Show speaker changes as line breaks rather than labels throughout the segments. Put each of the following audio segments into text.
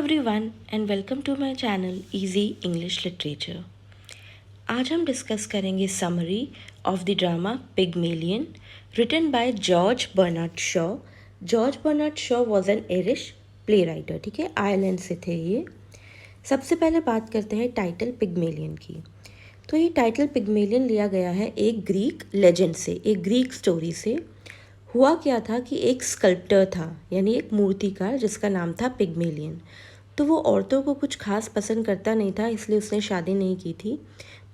Everyone and welcome to my channel easy English literature. आज हम discuss करेंगे summary of the drama Pygmalion written by George Bernard Shaw. George Bernard Shaw was an Irish play writer, ठीक है, Ireland से थे ये। सबसे पहले बात करते हैं टाइटल पिग्मेलियन की। तो ये टाइटल पिग्मेलियन लिया गया है एक ग्रीक लेजेंड से, एक ग्रीक स्टोरी से। हुआ क्या था कि एक स्कल्प्टर था, यानी एक मूर्तिकार, जिसका नाम था पिग्मेलियन। तो वो औरतों को कुछ खास पसंद करता नहीं था, इसलिए उसने शादी नहीं की थी।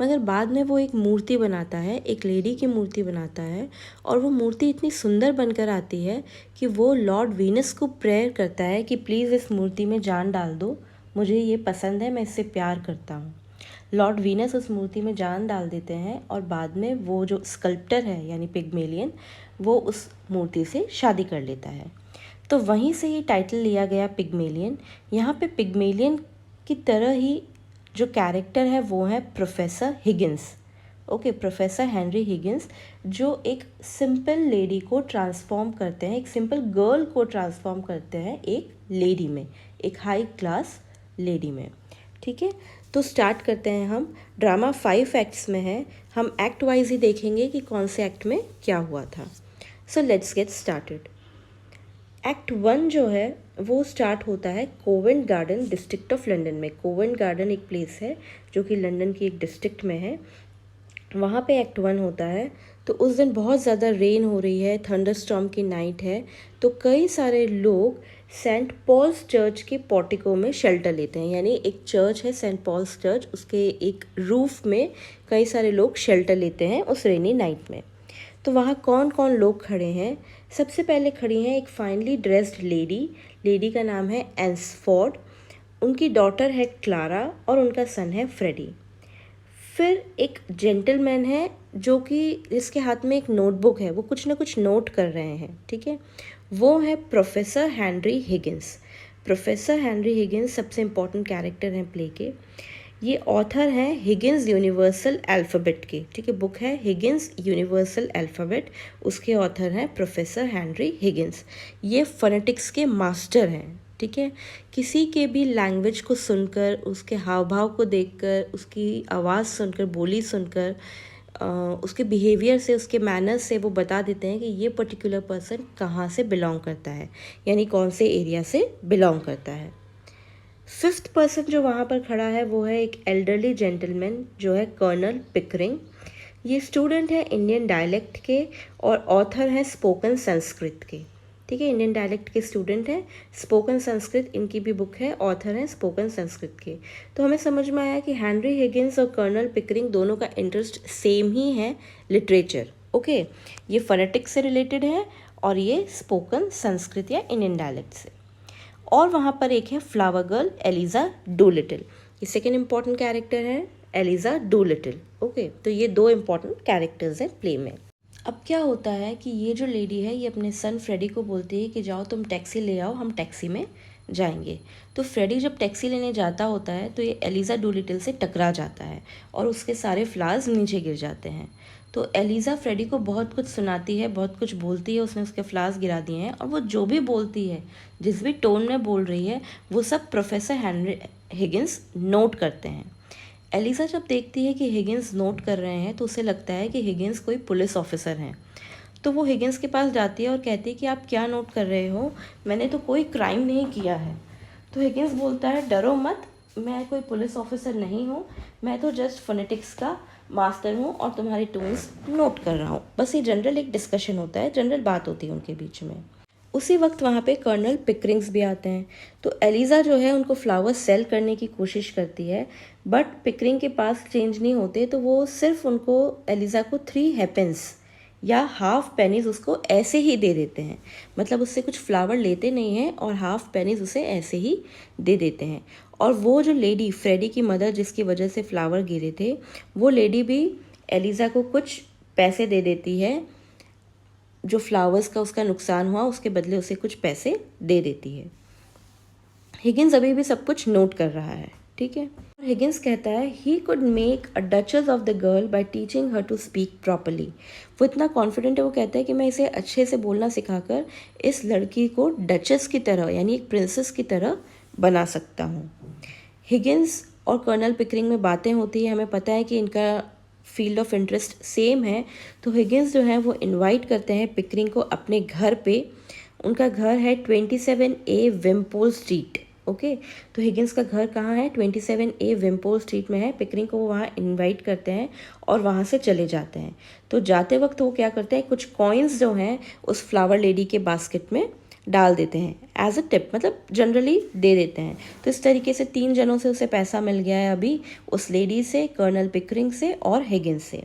मगर बाद में वो एक मूर्ति बनाता है, एक लेडी की मूर्ति बनाता है, और वो मूर्ति इतनी सुंदर बनकर आती है कि वो लॉर्ड वीनस को प्रेयर करता है कि प्लीज़ इस मूर्ति में जान डाल दो, मुझे ये पसंद है, मैं इससे प्यार करता हूँ। लॉर्ड वीनस उस मूर्ति में जान डाल देते हैं और बाद में वो जो स्कल्प्टर है यानी पिग्मेलियन, वो उस मूर्ति से शादी कर लेता है। तो वहीं से ये टाइटल लिया गया पिग्मेलियन। यहाँ पे पिग्मेलियन की तरह ही जो कैरेक्टर है वो है professor Higgins. Okay, professor Henry Higgins, जो एक सिंपल लेडी को ट्रांसफॉर्म करते हैं, एक सिंपल गर्ल को ट्रांसफॉर्म करते हैं एक लेडी में, एक हाई क्लास लेडी में। ठीक है, तो स्टार्ट करते हैं हम। ड्रामा 5 एक्ट्स में है, हम एक्ट वाइज ही देखेंगे कि कौन से एक्ट में क्या हुआ था। So let's get started. Act 1 जो है वो स्टार्ट होता है कोवेंट गार्डन डिस्ट्रिक्ट ऑफ लंदन में। कोवेंट गार्डन एक प्लेस है जो कि लंदन की एक डिस्ट्रिक्ट में है, वहाँ पे एक्ट 1 होता है। तो उस दिन बहुत ज़्यादा रेन हो रही है, थंडरस्टॉर्म की नाइट है, तो कई सारे लोग सेंट पॉल्स चर्च के पोर्टिको में शेल्टर लेते हैं। यानी एक चर्च है सेंट पॉल्स चर्च, उसके एक रूफ में कई सारे लोग शेल्टर लेते हैं उस रेनी नाइट में। तो वहाँ कौन कौन लोग खड़े हैं? सबसे पहले खड़ी हैं एक फाइनली ड्रेस्ड लेडी, लेडी का नाम है एंसफोर्ड, उनकी डॉटर है क्लारा और उनका सन है फ्रेडी। फिर एक जेंटलमैन है जो कि जिसके हाथ में एक नोटबुक है, वो कुछ ना कुछ नोट कर रहे हैं, ठीक है, वो है professor Henry Higgins. Professor Henry Higgins सबसे इम्पॉर्टेंट कैरेक्टर हैं प्ले के। ये ऑथर हैं हिगिंस यूनिवर्सल अल्फ़ाबेट के, ठीक है, बुक है हिगिंस यूनिवर्सल अल्फ़ाबेट, उसके ऑथर हैं प्रोफेसर हेनरी हिगिंस। ये फोनेटिक्स के मास्टर हैं, ठीक है। किसी के भी लैंग्वेज को सुनकर, उसके हाव भाव को देखकर, उसकी आवाज़ सुनकर, बोली सुनकर, उसके बिहेवियर से, उसके मैनर्स से वो बता देते हैं कि ये पर्टिकुलर पर्सन कहाँ से बिलोंग करता है, यानी कौन से एरिया से बिलोंग करता है। 5th पर्सन जो वहाँ पर खड़ा है वो है एक एल्डरली जेंटलमैन जो है कर्नल पिकरिंग। ये स्टूडेंट है इंडियन डायलेक्ट के और ऑथर हैं स्पोकन संस्कृत के, ठीक है, इंडियन डायलेक्ट के स्टूडेंट हैं, स्पोकन संस्कृत इनकी भी बुक है, ऑथर हैं स्पोकन संस्कृत के। तो हमें समझ में आया कि हेनरी हिगिंस और कर्नल पिकरिंग दोनों का इंटरेस्ट सेम ही है, लिटरेचर। ओके, ये फोनेटिक्स से रिलेटेड है और ये स्पोकन संस्कृत या इंडियन डायलेक्ट से। और वहाँ पर एक है फ्लावर गर्ल एलिज़ा डूलिटिल, ये सेकेंड इम्पॉर्टेंट कैरेक्टर है एलिज़ा डूलिटिल। ओके, तो ये 2 इम्पॉर्टेंट कैरेक्टर्स हैं प्ले में। अब क्या होता है कि ये जो लेडी है ये अपने सन फ्रेडी को बोलती है कि जाओ तुम टैक्सी ले आओ, हम टैक्सी में जाएंगे। तो फ्रेडी जब टैक्सी लेने जाता होता है तो ये एलिज़ा डूलिटिल से टकरा जाता है और उसके सारे फ्लावर्स नीचे गिर जाते हैं। तो एलिज़ा फ्रेडी को बहुत कुछ सुनाती है, बहुत कुछ बोलती है, उसने उसके फ्लावर्स गिरा दिए हैं, और वो जो भी बोलती है, जिस भी टोन में बोल रही है, वो सब प्रोफेसर हेनरी हिगिंस नोट करते हैं। एलिज़ा जब देखती है कि हिगिंस नोट कर रहे हैं तो उसे लगता है कि हिगिंस कोई पुलिस ऑफिसर हैं। तो वो हिगिंस के पास जाती है और कहती है कि आप क्या नोट कर रहे हो, मैंने तो कोई क्राइम नहीं किया है। तो हिगिंस बोलता है डरो मत, मैं कोई पुलिस ऑफिसर नहीं हूँ, मैं तो जस्ट फोनेटिक्स का मास्टर हूँ और तुम्हारी टोन्स नोट कर रहा हूँ। बस ये जनरल एक डिस्कशन होता है, जनरल बात होती है उनके बीच में। उसी वक्त वहाँ पे कर्नल पिकरिंग्स भी आते हैं। तो एलिज़ा जो है उनको फ्लावर सेल करने की कोशिश करती है, बट पिकरिंग के पास चेंज नहीं होते, तो वो सिर्फ उनको, एलिज़ा को 3 हैपेंस या हाफ पेनीज उसको ऐसे ही दे देते हैं। मतलब उससे कुछ फ्लावर लेते नहीं हैं और हाफ पेनीज उसे ऐसे ही दे देते हैं। और वो जो लेडी, फ्रेडी की मदर, जिसकी वजह से फ्लावर गिरे थे, वो लेडी भी एलिज़ा को कुछ पैसे दे देती है, जो फ्लावर्स का उसका नुकसान हुआ उसके बदले उसे कुछ पैसे दे देती है। हिगिंस अभी भी सब कुछ नोट कर रहा है, ठीक है। हिगिंस कहता है he could make a duchess of the girl by teaching her to speak properly. वो इतना कॉन्फिडेंट है, वो कहता है कि मैं इसे अच्छे से बोलना सिखाकर इस लड़की को डचेस की तरह, यानी एक प्रिंसेस की तरह बना सकता हूँ। हिगिंस और कर्नल पिकरिंग में बातें होती है, हमें पता है कि इनका फील्ड ऑफ इंटरेस्ट सेम है। तो हिगिंस जो है वो इनवाइट करते हैं पिकरिंग को अपने घर पे। उनका घर है 27A विम्पोल स्ट्रीट। ओके, तो हिगिंस का घर कहाँ है? 27A विम्पोल स्ट्रीट में है। पिकरिंग को वो वहाँ इनवाइट करते हैं और वहाँ से चले जाते हैं। तो जाते वक्त वो क्या करते हैं, कुछ कॉइन्स जो हैं उस फ्लावर लेडी के बास्केट में डाल देते हैं एज अ टिप, मतलब जनरली दे देते हैं। तो इस तरीके से 3 जनों से उसे पैसा मिल गया है अभी, उस लेडी से, कर्नल पिकरिंग से और हिगिंस से।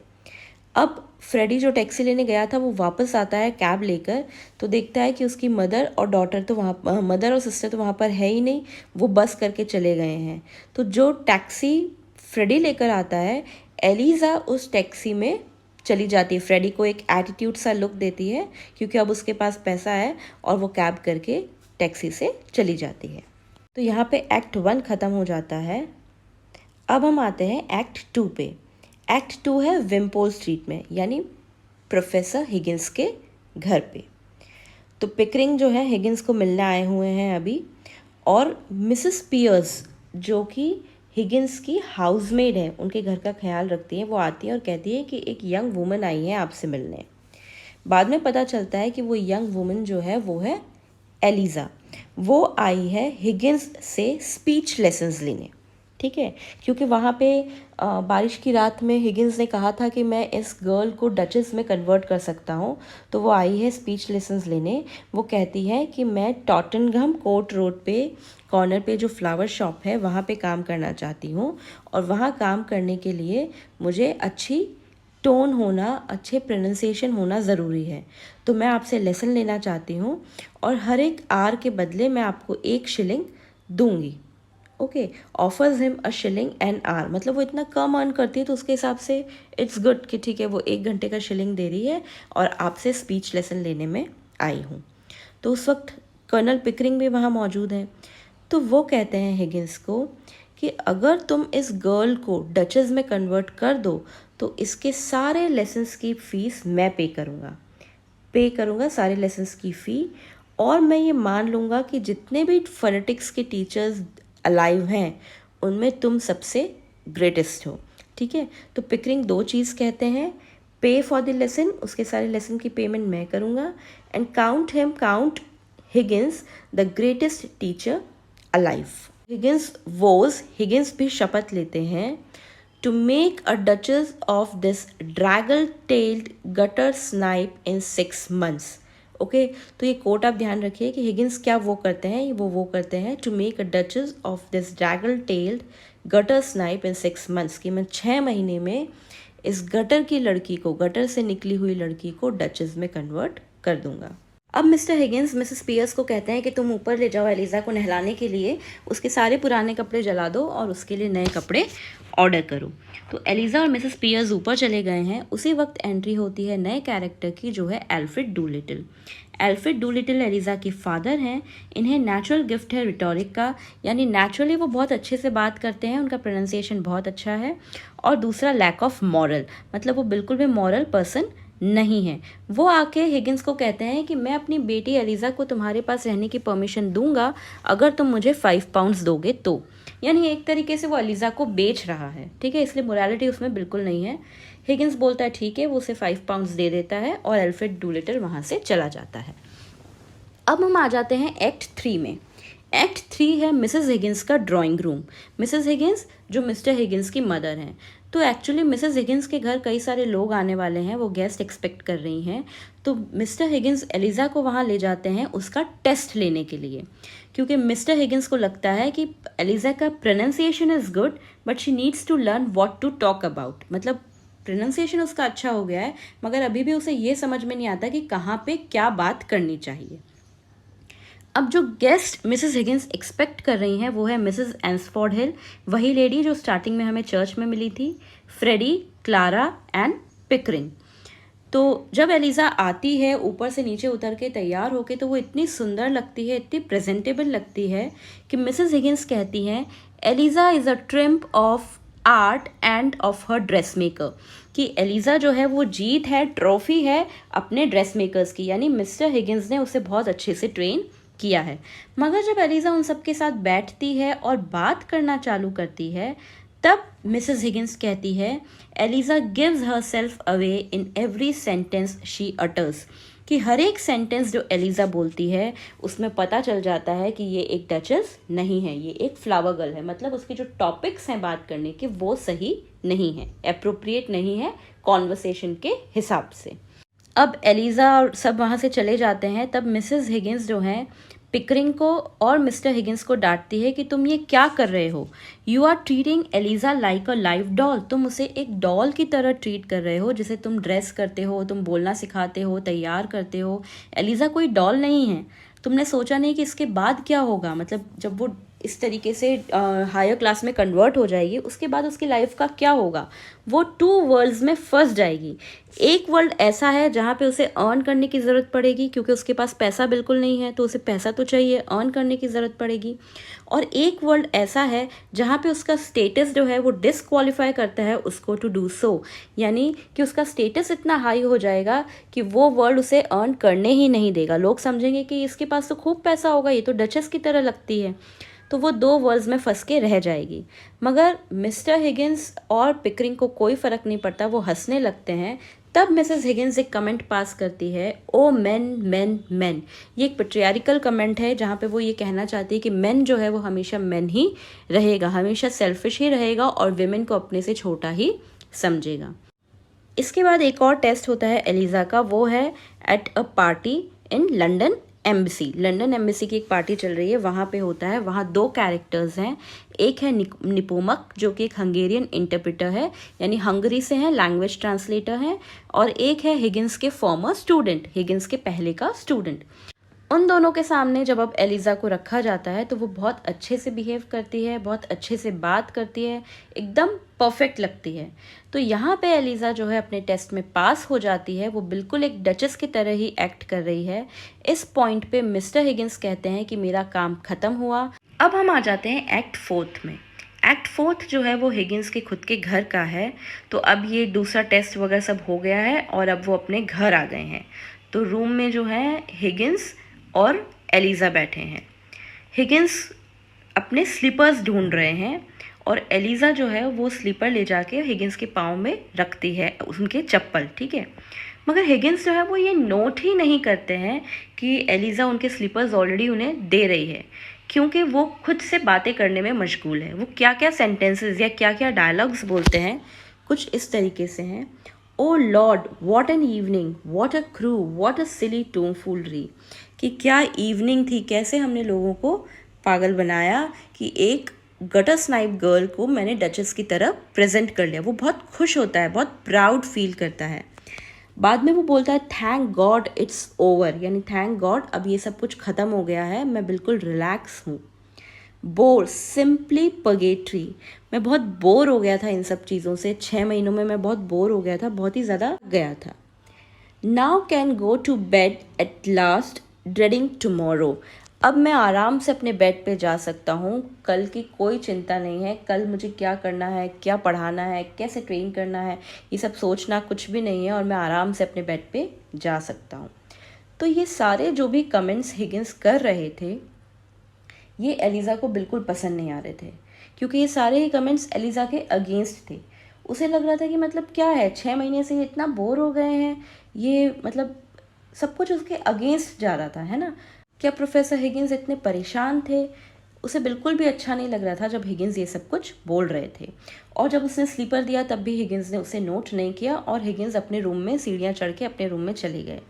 अब फ्रेडी जो टैक्सी लेने गया था वो वापस आता है कैब लेकर, तो देखता है कि उसकी मदर और डॉटर तो वहाँ, मदर और सिस्टर तो वहाँ पर है ही नहीं, वो बस करके चले गए हैं। तो जो टैक्सी फ्रेडी लेकर आता है, एलिज़ा उस टैक्सी में चली जाती है। फ्रेडी को एक एटीट्यूड सा लुक देती है क्योंकि अब उसके पास पैसा है और वो कैब करके टैक्सी से चली जाती है। तो यहाँ पे एक्ट 1 ख़त्म हो जाता है। अब हम आते हैं एक्ट 2 पे। एक्ट 2 है विम्पोल स्ट्रीट में, यानी प्रोफेसर हिगिंस के घर पे। तो पिकरिंग जो है हिगिंस को मिलने आए हुए हैं अभी, और मिसेस पियर्स जो कि हिगिंस की हाउसमेड है, उनके घर का ख्याल रखती है, वो आती है और कहती है कि एक यंग वुमन आई है आपसे मिलने। बाद में पता चलता है कि वो यंग वुमन जो है वो है एलिज़ा। वो आई है हिगिंस से स्पीच लेसन्स लेने, ठीक है, क्योंकि वहाँ पे बारिश की रात में हिगिंस ने कहा था कि मैं इस गर्ल को डचेस में कन्वर्ट कर सकता हूँ। तो वो आई है स्पीच लेसन्स लेने। वो कहती है कि मैं टॉटनहम कोर्ट रोड पे कॉर्नर पे जो फ्लावर शॉप है वहाँ पे काम करना चाहती हूँ, और वहाँ काम करने के लिए मुझे अच्छी टोन होना, अच्छे प्रोनाउंसिएशन होना ज़रूरी है। तो मैं आपसे लेसन लेना चाहती हूँ और हर एक आर के बदले मैं आपको 1 शिलिंग दूंगी। Okay, offers him a shilling an hour, मतलब वो इतना कम अर्न करती है तो उसके हिसाब से इट्स गुड कि ठीक है वो 1 घंटे का शिलिंग दे रही है और आपसे स्पीच लेसन लेने में आई हूँ। तो उस वक्त कर्नल पिकरिंग भी वहाँ मौजूद है। तो वो कहते हैं हिगिंस को कि अगर तुम इस गर्ल को डचेस में कन्वर्ट कर दो तो इसके सारे लेसन्स की फ़ीस मैं पे करूँगा सारे लेसन्स की फ़ी, और मैं ये मान लूँगा कि जितने भी फोनेटिक्स के टीचर्स अलाइव हैं उनमें तुम सबसे ग्रेटेस्ट हो। ठीक है, तो पिकरिंग 2 चीज़ कहते हैं, पे फॉर द लेसन, उसके सारे लेसन की पेमेंट मैं करूँगा, and count Higgins the greatest teacher alive. Higgins भी शपथ लेते हैं to make a duchess of this draggle-tailed gutter snipe in 6 months। Okay, तो ये कोट आप ध्यान रखिए कि हिगिंस क्या वो करते हैं, वो करते हैं to make a duchess of this draggle tailed gutter snipe in 6 months, कि मैं 6 महीने में इस गटर की लड़की को, गटर से निकली हुई लड़की को डचेस में कन्वर्ट कर दूंगा। अब मिस्टर हिगिंस मिसेस पियर्स को कहते हैं कि तुम ऊपर ले जाओ एलिज़ा को नहलाने के लिए, उसके सारे पुराने कपड़े जला दो और उसके लिए नए कपड़े ऑर्डर करो। तो एलिज़ा और मिसेस पियर्स ऊपर चले गए हैं। उसी वक्त एंट्री होती है नए कैरेक्टर की, जो है Alfred Dolittle. Alfred Dolittle Eliza के फादर हैं। इन्हें नेचुरल गिफ्ट है रिटोरिक का, यानी नेचुरली वो बहुत अच्छे से बात करते हैं, उनका प्रोनाउंसिएशन बहुत अच्छा है। और दूसरा लैक ऑफ मॉरल, मतलब वो बिल्कुल भी मॉरल पर्सन नहीं है। वो आके हिगिंस को कहते हैं कि मैं अपनी बेटी एलिज़ा को तुम्हारे पास रहने की परमिशन दूंगा अगर तुम मुझे 5 पाउंड्स दोगे तो, यानी एक तरीके से वो एलिज़ा को बेच रहा है। ठीक है, इसलिए मोरालिटी उसमें बिल्कुल नहीं है। हिगिंस बोलता है ठीक है, वो उसे 5 पाउंड्स दे देता है और एल्फ्रेड डूलिटल वहाँ से चला जाता है। अब हम आ जाते हैं एक्ट 3 में। एक्ट 3 है मिसेस हिगिंस का ड्राइंग रूम। मिसेस हिगिंस जो मिस्टर हिगिंस की मदर हैं। तो एक्चुअली मिसेस हिगिंस के घर कई सारे लोग आने वाले हैं, वो गेस्ट एक्सपेक्ट कर रही हैं। तो मिस्टर हिगिंस एलिज़ा को वहाँ ले जाते हैं उसका टेस्ट लेने के लिए, क्योंकि मिस्टर हिगिंस को लगता है कि एलिज़ा का pronunciation is good but she needs to learn what to talk about, मतलब प्रोनाउंसिएशन उसका अच्छा हो गया है मगर अभी भी उसे ये समझ में नहीं आता कि कहाँ पे क्या बात करनी चाहिए। अब जो गेस्ट मिसेस हिगिंस एक्सपेक्ट कर रही हैं वो है मिसेस एंसफोर्ड हिल, वही लेडी जो स्टार्टिंग में हमें चर्च में मिली थी, फ्रेडी, क्लारा एंड पिकरिंग। तो जब एलिज़ा आती है ऊपर से नीचे उतर के तैयार होके, तो वो इतनी सुंदर लगती है, इतनी प्रेजेंटेबल लगती है कि मिसेस हिगिंस कहती हैं Eliza is a triumph of art end of her dress maker, कि एलिज़ा जो है वो जीत है, ट्रॉफी है अपने ड्रेस मेकर्स की, यानी मिस्टर हिगिंस ने उसे बहुत अच्छे से ट्रेन किया है। मगर जब एलिज़ा उन सब के साथ बैठती है और बात करना चालू करती है, तब मिसेस हिगिंस कहती है, Eliza gives her self away in every sentence she utters, कि हर एक सेंटेंस जो एलिज़ा बोलती है उसमें पता चल जाता है कि ये एक डचेस नहीं है, ये एक फ्लावर गर्ल है। मतलब उसके जो टॉपिक्स हैं बात करने के वो सही नहीं है, एप्रोप्रिएट नहीं है कॉन्वर्सेशन के हिसाब से। अब एलिज़ा और सब वहाँ से चले जाते हैं, तब मिसेस हिगिंस जो हैं पिकरिंग को और मिस्टर हिगिंस को डांटती है कि तुम ये क्या कर रहे हो, you are treating Eliza like a live doll, तुम उसे एक डॉल की तरह ट्रीट कर रहे हो, जिसे तुम ड्रेस करते हो, तुम बोलना सिखाते हो, तैयार करते हो। एलिज़ा कोई डॉल नहीं है। तुमने सोचा नहीं कि इसके बाद क्या होगा, मतलब जब वो इस तरीके से हायर क्लास में कन्वर्ट हो जाएगी, उसके बाद उसकी लाइफ का क्या होगा। वो 2 वर्ल्ड्स में फंस जाएगी। एक वर्ल्ड ऐसा है जहाँ पे उसे अर्न करने की ज़रूरत पड़ेगी, क्योंकि उसके पास पैसा बिल्कुल नहीं है, तो उसे पैसा तो चाहिए, अर्न करने की ज़रूरत पड़ेगी। और एक वर्ल्ड ऐसा है जहाँ पे उसका स्टेटस जो है वो डिसक्वालीफाई करता है उसको टू डू सो, यानी कि उसका स्टेटस इतना हाई हो जाएगा कि वो वर्ल्ड उसे अर्न करने ही नहीं देगा। लोग समझेंगे कि इसके पास तो खूब पैसा होगा, ये तो डचेस की तरह लगती है। तो वो 2 वर्ल्ड्स में फंस के रह जाएगी। मगर मिस्टर हिगिंस और पिकरिंग को कोई फ़र्क नहीं पड़ता, वो हंसने लगते हैं। तब मिसेस हिगिंस एक कमेंट पास करती है, ओ मैन मैन मैन। ये एक पेट्रियारिकल कमेंट है जहाँ पे वो ये कहना चाहती है कि मैन जो है वो हमेशा मैन ही रहेगा, हमेशा सेल्फिश ही रहेगा और विमेन को अपने से छोटा ही समझेगा। इसके बाद एक और टेस्ट होता है एलिज़ा का, वो है at a party in London embassy. London embassy की एक पार्टी चल रही है, वहाँ पे होता है। वहाँ 2 कैरेक्टर्स हैं, एक है निपोमक जो कि एक हंगेरियन इंटरप्रेटर है, यानी हंगरी से हैं, लैंग्वेज ट्रांसलेटर हैं, और एक है हिगिंस के फॉर्मर स्टूडेंट, हिगिंस के पहले का स्टूडेंट। उन दोनों के सामने जब अब एलिज़ा को रखा जाता है तो वो बहुत अच्छे से बिहेव करती है, बहुत अच्छे से बात करती है, एकदम परफेक्ट लगती है। तो यहाँ पे एलिज़ा जो है अपने टेस्ट में पास हो जाती है, वो बिल्कुल एक डचेस की तरह ही एक्ट कर रही है। इस पॉइंट पे मिस्टर हिगिंस कहते हैं कि मेरा काम ख़त्म हुआ। अब हम आ जाते हैं एक्ट 4 में। एक्ट 4 जो है वो हिगिंस के खुद के घर का है। तो अब ये दूसरा टेस्ट वगैरह सब हो गया है और अब वो अपने घर आ गए हैं। तो रूम में जो है हिगिंस और एलिज़ा बैठे हैं। हिगिंस अपने स्लीपर्स ढूंढ रहे हैं और एलिज़ा जो है वो स्लीपर ले जाके हिगिंस के पाँव में रखती है, उनके चप्पल, ठीक है। मगर हिगिंस जो है वो ये नोट ही नहीं करते हैं कि एलिज़ा उनके स्लीपर्स ऑलरेडी उन्हें दे रही है, क्योंकि वो खुद से बातें करने में मशगूल है। वो क्या क्या सेंटेंसेस या क्या क्या डायलॉग्स बोलते हैं, कुछ इस तरीके से हैं, O lord what an evening, what a crew, what a silly tomfoolery, कि क्या इवनिंग थी, कैसे हमने लोगों को पागल बनाया कि एक गटर स्नाइप गर्ल को मैंने डचेस की तरह प्रेजेंट कर लिया। वो बहुत खुश होता है, बहुत प्राउड फील करता है। बाद में वो बोलता है थैंक गॉड इट्स ओवर, यानी थैंक गॉड अब ये सब कुछ ख़त्म हो गया है, मैं बिल्कुल रिलैक्स हूँ। बोर, सिंपली पगेट्री, मैं बहुत बोर हो गया था इन सब चीज़ों से, 6 महीनों में मैं बहुत बोर हो गया था, बहुत ही ज़्यादा गया था। Now can go to bed at last dreading tomorrow, अब मैं आराम से अपने बेड पे जा सकता हूँ, कल की कोई चिंता नहीं है, कल मुझे क्या करना है, क्या पढ़ाना है, कैसे ट्रेन करना है, ये सब सोचना कुछ भी नहीं है और मैं आराम से अपने बेड पे जा सकता हूँ। तो ये सारे जो भी कमेंट्स हिगिंस कर रहे थे ये एलिज़ा को बिल्कुल पसंद नहीं आ रहे थे, क्योंकि ये सारे ही कमेंट्स एलिज़ा के अगेंस्ट थे। उसे लग रहा था कि मतलब क्या है, 6 महीने से ये इतना बोर हो गए हैं, ये मतलब सब कुछ उसके अगेंस्ट जा रहा था, है ना। क्या प्रोफेसर हिगिंस इतने परेशान थे, उसे बिल्कुल भी अच्छा नहीं लग रहा था जब हिगिंस ये सब कुछ बोल रहे थे। और जब उसने स्लीपर दिया तब भी हिगिंस ने उसे नोट नहीं किया और हिगिंस अपने रूम में सीढ़ियाँ चढ़ के अपने रूम में चले गए।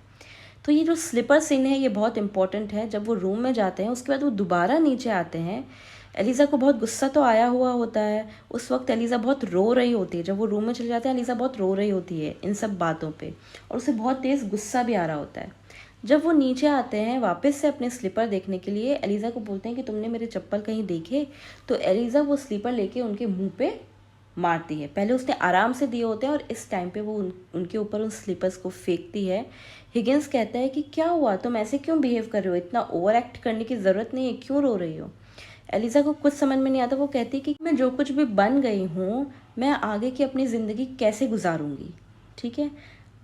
तो ये जो स्लीपर सीन है ये बहुत इंपॉर्टेंट है। जब वो रूम में जाते हैं उसके बाद वो दोबारा नीचे आते हैं, एलिज़ा को बहुत गुस्सा तो आया हुआ होता है। उस वक्त एलिज़ा बहुत रो रही होती है, जब वो रूम में चले जाते हैं एलिज़ा बहुत रो रही होती है इन सब बातों पे, और उसे बहुत तेज़ गुस्सा भी आ रहा होता है। जब वो नीचे आते हैं वापस से अपने स्लीपर देखने के लिए, एलिज़ा को बोलते हैं कि तुमने मेरे चप्पल कहीं देखे, तो एलिज़ा वो स्लीपर लेके उनके मुंह पे मारती है। पहले उसने आराम से दिए होते हैं और इस टाइम पे वो उनके ऊपर उन स्लीपर्स को फेंकती है। हिगिंस कहता है कि क्या हुआ, तुम ऐसे क्यों बिहेव कर रहे हो, इतना ओवर एक्ट करने की ज़रूरत नहीं है, क्यों रो रही हो। एलिज़ा को कुछ समझ में नहीं आता। वो कहती है कि मैं जो कुछ भी बन गई हूँ मैं आगे की अपनी ज़िंदगी कैसे गुजारूँगी, ठीक है।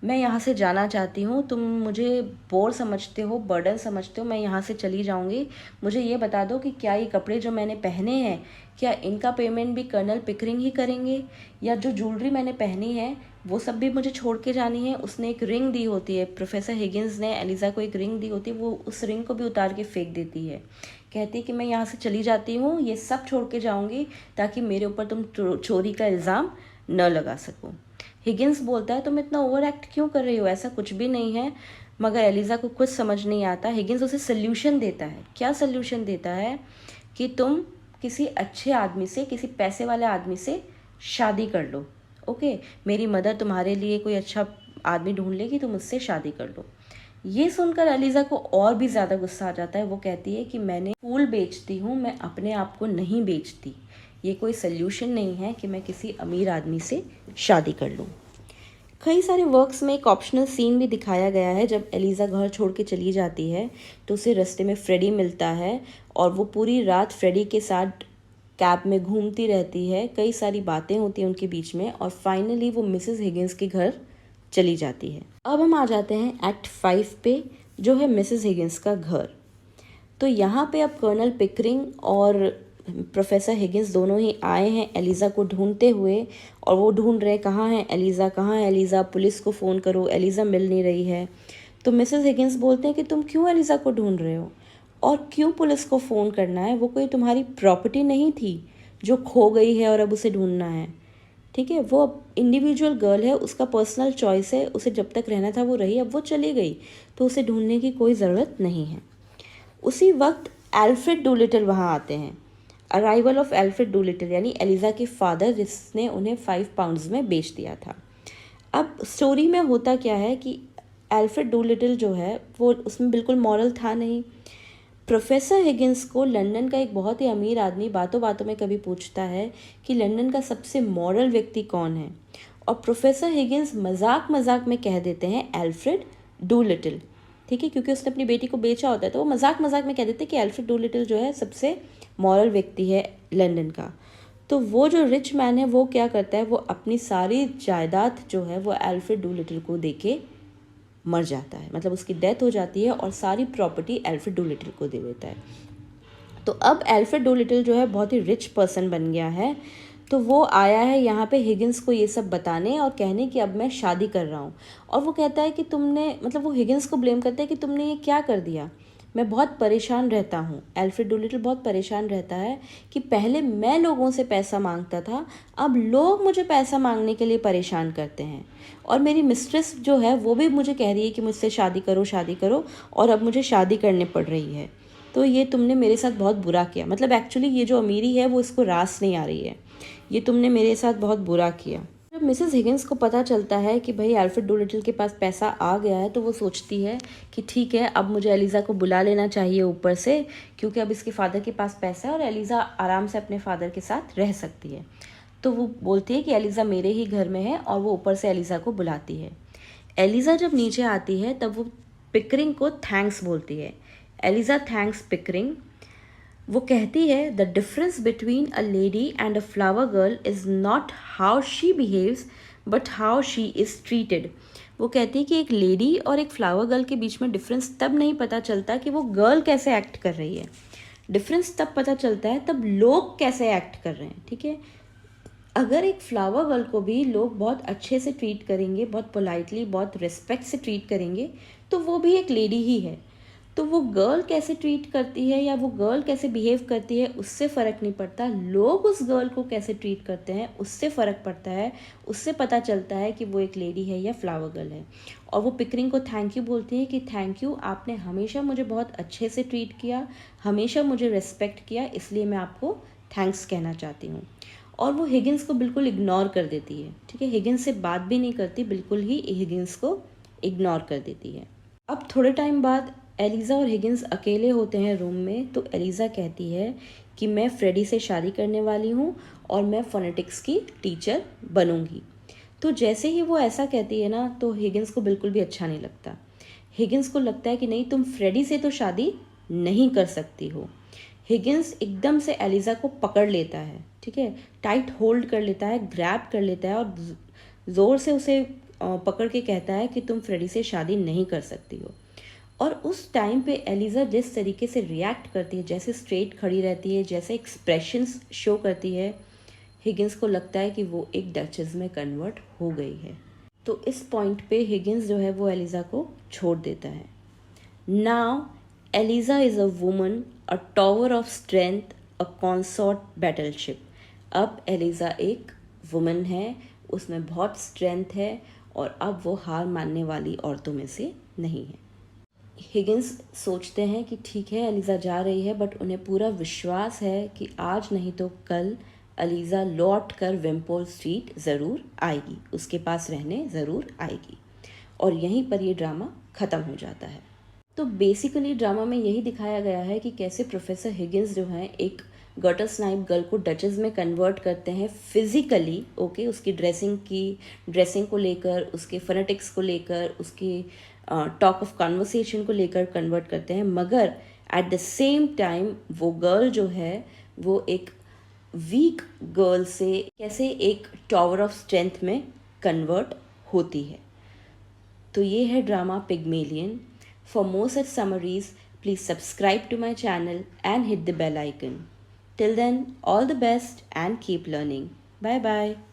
मैं यहाँ से जाना चाहती हूँ, तुम मुझे बोर समझते हो, बर्डन समझते हो, मैं यहाँ से चली जाऊँगी। मुझे ये बता दो कि क्या ये कपड़े जो मैंने पहने हैं, क्या इनका पेमेंट भी कर्नल पिकरिंग ही करेंगे, या जो ज्वेलरी मैंने पहनी है वो सब भी मुझे छोड़ के जानी है। उसने एक रिंग दी होती है, प्रोफेसर हिगिंस ने एलिज़ा को एक रिंग दी होती है, वो उस रिंग को भी उतार के फेंक देती है। कहती है कि मैं यहाँ से चली जाती हूँ, ये सब छोड़ के जाऊँगी ताकि मेरे ऊपर तुम चोरी का इल्ज़ाम न लगा सको। हिगिंस बोलता है तुम इतना ओवर एक्ट क्यों कर रही हो, ऐसा कुछ भी नहीं है। मगर एलिज़ा को कुछ समझ नहीं आता। हिगिंस उसे सल्यूशन देता है। क्या सल्यूशन देता है कि तुम किसी अच्छे आदमी से, किसी पैसे वाले आदमी से शादी कर लो। ओके, मेरी मदर तुम्हारे लिए कोई अच्छा आदमी ढूंढ लेगी, तुम उससे शादी कर लो। ये सुनकर एलिज़ा को और भी ज़्यादा गुस्सा आ जाता है। वो कहती है कि मैंने फूल बेचती हूँ, मैं अपने आप को नहीं बेचती। ये कोई सल्यूशन नहीं है कि मैं किसी अमीर आदमी से शादी कर लूँ। कई सारे वर्क्स में एक ऑप्शनल सीन भी दिखाया गया है। जब एलिज़ा घर छोड़ के चली जाती है तो उसे रास्ते में फ्रेडी मिलता है और वो पूरी रात फ्रेडी के साथ कैब में घूमती रहती है। कई सारी बातें होती हैं उनके बीच में और फाइनली वो मिसेस हिगिंस के घर चली जाती है। अब हम आ जाते हैं एक्ट 5 पे, जो है मिसेस हिगिंस का घर। तो यहाँ पे अब कर्नल पिकरिंग और प्रोफेसर हिगिंस दोनों ही आए हैं एलिज़ा को ढूंढते हुए, और वो ढूंढ रहे कहाँ है एलिज़ा, कहाँ है एलिज़ा, पुलिस को फ़ोन करो, एलिज़ा मिल नहीं रही है। तो मिसेस हिगिंस बोलते हैं कि तुम क्यों एलिज़ा को ढूंढ रहे हो और क्यों पुलिस को फ़ोन करना है, वो कोई तुम्हारी प्रॉपर्टी नहीं थी जो खो गई है और अब उसे ढूंढना है। ठीक है, वो अब इंडिविजुअल गर्ल है, उसका पर्सनल चॉइस है, उसे जब तक रहना था वो रही, अब वो चली गई तो उसे ढूंढने की कोई ज़रूरत नहीं है। उसी वक्त एल्फ्रेड डूलिटल वहाँ आते हैं। अराइवल ऑफ एल्फ्रेड डूलिटल यानी एलिज़ा के फादर, जिसने उन्हें 5 पाउंड्स में बेच दिया था। अब स्टोरी में होता क्या है कि एल्फ्रेड डूलिटल जो है वो उसमें बिल्कुल मॉरल था नहीं। प्रोफेसर हिगिंस को लंदन का एक बहुत ही अमीर आदमी बातों बातों में कभी पूछता है कि लंदन का सबसे मॉरल व्यक्ति कौन है, और प्रोफेसर हिगिंस मजाक मजाक में कह देते हैं एल्फ्रेड डूलिटल। ठीक है, क्योंकि उसने अपनी बेटी को बेचा होता है तो वो मजाक मजाक में कह देते हैं कि एल्फ्रेड डूलिटल जो है सबसे मॉरल व्यक्ति है लंदन का। तो वो जो रिच मैन है वो क्या करता है, वो अपनी सारी जायदाद जो है वो एल्फ्रेड डूलिटल को देके मर जाता है, मतलब उसकी डेथ हो जाती है और सारी प्रॉपर्टी एल्फ्रेड डूलिटल को दे देता है। तो अब एल्फ्रेड डूलिटल जो है बहुत ही रिच पर्सन बन गया है। तो वो आया है यहाँ पे हिगिंस को ये सब बताने और कहने कि अब मैं शादी कर रहा हूँ। और वो कहता है कि तुमने, मतलब वो हिगिंस को ब्लेम करता है कि तुमने ये क्या कर दिया, मैं बहुत परेशान रहता हूँ। एल्फ्रेड डूलिटल बहुत परेशान रहता है कि पहले मैं लोगों से पैसा मांगता था, अब लोग मुझे पैसा मांगने के लिए परेशान करते हैं, और मेरी मिस्ट्रेस जो है वो भी मुझे कह रही है कि मुझसे शादी करो शादी करो, और अब मुझे शादी करनी पड़ रही है। तो ये तुमने मेरे साथ बहुत बुरा किया, मतलब एक्चुअली ये जो अमीरी है वो इसको रास नहीं आ रही है, ये तुमने मेरे साथ बहुत बुरा किया। जब मिसेस हिगिंस को पता चलता है कि भाई एल्फ्रेड डूलिटल के पास पैसा आ गया है तो वो सोचती है कि ठीक है, अब मुझे एलिज़ा को बुला लेना चाहिए ऊपर से, क्योंकि अब इसके फादर के पास पैसा है और एलिज़ा आराम से अपने फादर के साथ रह सकती है। तो वो बोलती है कि एलिज़ा मेरे ही घर में है, और वो ऊपर से एलिज़ा को बुलाती है। एलिज़ा जब नीचे आती है तब वो पिकरिंग को थैंक्स बोलती है। Eliza thanks Pickering. वो कहती है the difference between a lady and a flower girl is not how she behaves but how she is treated. वो कहती है कि एक लेडी और एक फ्लावर गर्ल के बीच में डिफरेंस तब नहीं पता चलता कि वो गर्ल कैसे एक्ट कर रही है, डिफरेंस तब पता चलता है तब लोग कैसे एक्ट कर रहे हैं। ठीक है, अगर एक फ्लावर गर्ल को भी लोग बहुत अच्छे से ट्रीट करेंगे, बहुत पोलाइटली, बहुत रिस्पेक्ट से ट्रीट करेंगे, तो वो भी एक लेडी ही है। तो वो गर्ल कैसे ट्रीट करती है या वो गर्ल कैसे बिहेव करती है उससे फ़र्क नहीं पड़ता, लोग उस गर्ल को कैसे ट्रीट करते हैं उससे फ़र्क पड़ता है। उससे पता चलता है कि वो एक लेडी है या फ्लावर गर्ल है। और वो पिकरिंग को थैंक यू बोलती है कि थैंक यू, आपने हमेशा मुझे बहुत अच्छे से ट्रीट किया, हमेशा मुझे रिस्पेक्ट किया, इसलिए मैं आपको थैंक्स कहना चाहती हूँ। और वो हिगिंस को बिल्कुल इग्नोर कर देती है। ठीक है, हिगिंस से बात भी नहीं करती, बिल्कुल ही हिगिंस को इग्नोर कर देती है। अब थोड़े टाइम बाद एलिज़ा और हिगिंस अकेले होते हैं रूम में। तो एलिज़ा कहती है कि मैं फ्रेडी से शादी करने वाली हूँ और मैं फोनेटिक्स की टीचर बनूंगी। तो जैसे ही वो ऐसा कहती है ना, तो हिगिंस को बिल्कुल भी अच्छा नहीं लगता। हिगिंस को लगता है कि नहीं, तुम फ्रेडी से तो शादी नहीं कर सकती हो। हिगिंस एकदम से एलिज़ा को पकड़ लेता है। ठीक है, टाइट होल्ड कर लेता है, ग्रैब कर लेता है और ज़ोर से उसे पकड़ के कहता है कि तुम फ्रेडी से शादी नहीं कर सकती हो। और उस टाइम पे एलिज़ा जिस तरीके से रिएक्ट करती है, जैसे स्ट्रेट खड़ी रहती है, जैसे एक्सप्रेशंस शो करती है, हिगिंस को लगता है कि वो एक डचेस में कन्वर्ट हो गई है। तो इस पॉइंट पे हिगिंस जो है वो एलिज़ा को छोड़ देता है। Now Eliza is a woman, a tower of strength, a consort battleship. अब एलिज़ा एक वुमन है, उसमें बहुत स्ट्रेंथ है और अब वो हार मानने वाली औरतों में से नहीं है। हिगिंस सोचते हैं कि ठीक है एलिज़ा जा रही है, बट उन्हें पूरा विश्वास है कि आज नहीं तो कल एलिज़ा लौट कर विम्पोल स्ट्रीट ज़रूर आएगी, उसके पास रहने ज़रूर आएगी। और यहीं पर ये ड्रामा ख़त्म हो जाता है। तो बेसिकली ड्रामा में यही दिखाया गया है कि कैसे प्रोफेसर हिगिंस जो हैं एक गटर स्नाइप गर्ल को डचेस में कन्वर्ट करते हैं फिज़िकली, ओके, उसकी ड्रेसिंग को लेकर, उसके फोनेटिक्स को लेकर, उसकी टॉक ऑफ कन्वर्सेशन को लेकर कन्वर्ट करते हैं, मगर एट द सेम टाइम वो गर्ल जो है वो एक वीक गर्ल से कैसे एक टावर ऑफ स्ट्रेंथ में कन्वर्ट होती है। तो ये है drama Pygmalion. For more such summaries, please subscribe to my channel and hit the bell icon. Till then, all the best and keep learning. Bye bye.